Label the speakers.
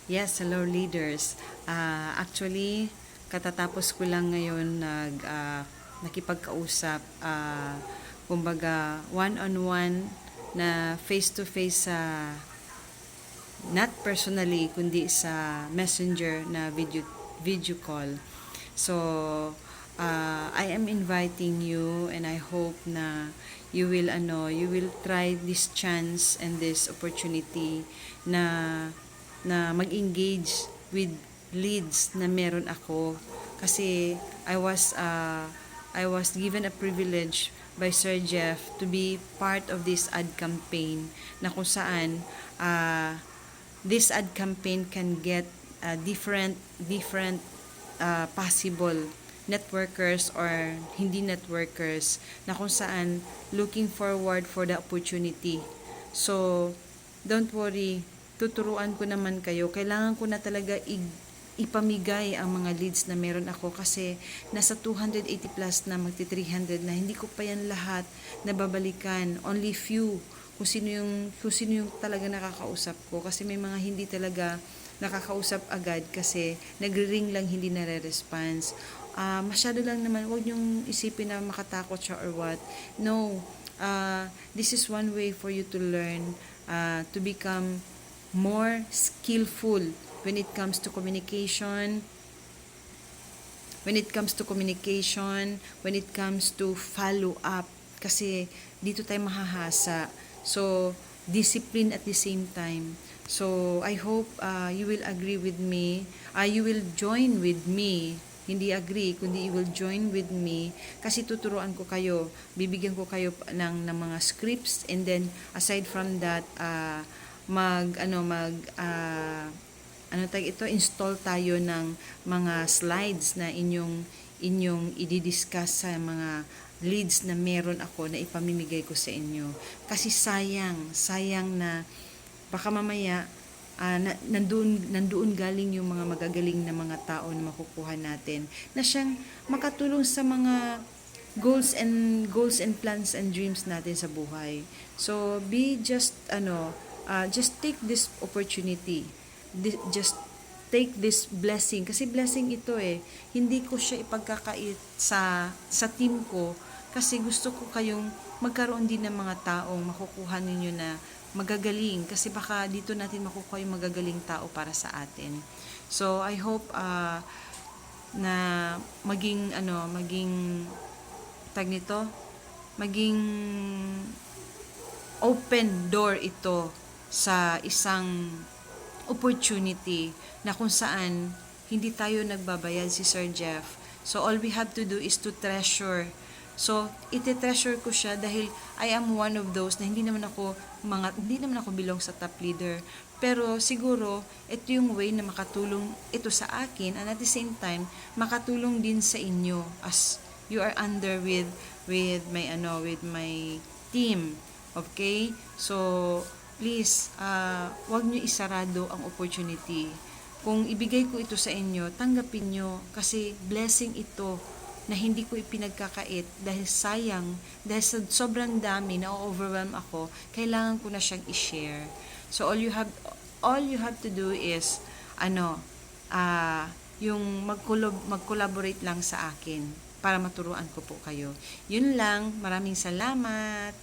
Speaker 1: Yes, hello leaders. Actually, katatapos ko lang ngayon nakipagkausap, kumbaga one-on-one na face-to-face sa, not personally, kundi sa messenger na video call. So, I am inviting you and I hope na you will try this chance and this opportunity na mag-engage with leads na meron ako kasi I was given a privilege by Sir Jeff to be part of this ad campaign na kung saan this ad campaign can get different possible networkers or hindi networkers na kung saan looking forward for the opportunity. So, don't worry, tuturuan ko naman kayo. Kailangan ko na talaga ipamigay ang mga leads na meron ako kasi nasa 280 plus na magti 300 na, hindi ko pa yan lahat nababalikan. Only few kung sino yung talaga nakakausap ko kasi may mga hindi talaga nakakausap agad kasi nagre-ring lang, hindi nare-response. Masyado lang naman, huwag niyong isipin na makatakot siya or what. No, this is one way for you to learn to become more skillful when it comes to communication, when it comes to follow up. Kasi dito tayo mahahasa. So, discipline at the same time. So, I hope you will agree with me. You will join with me. Hindi agree, kundi you will join with me kasi tuturuan ko kayo, bibigyan ko kayo ng mga scripts, and then aside from that, install tayo ng mga slides na inyong i-discuss sa mga leads na meron ako na ipamimigay ko sa inyo. Kasi sayang na baka mamaya nandoon galing yung mga magagaling na mga tao na makukuha natin na siyang makatulong sa mga goals and plans and dreams natin sa buhay. So just take this opportunity. Just take this blessing kasi blessing ito hindi ko siya ipagkakait sa team ko kasi gusto ko kayong magkaroon din ng mga taong makukuha ninyo na magagaling kasi baka dito natin makukuha yung magagaling tao para sa atin. So I hope na maging maging open door ito sa isang opportunity na kung saan hindi tayo nagbabayad si Sir Jeff. So all we have to do is to treasure. So ite-treasure ko siya dahil I am one of those na hindi naman ako belong sa top leader. Pero siguro ito yung way na makatulong ito sa akin and at the same time makatulong din sa inyo as you are under with my team. Okay? So please, wag niyo isarado ang opportunity. Kung ibigay ko ito sa inyo, tanggapin niyo kasi blessing ito na hindi ko ipinagkakait dahil sayang, dahil sa sobrang dami na overwhelm ako, kailangan ko na siyang i-share. So all you have to do is yung mag-collaborate lang sa akin para maturuan ko po kayo. Yun lang, maraming salamat.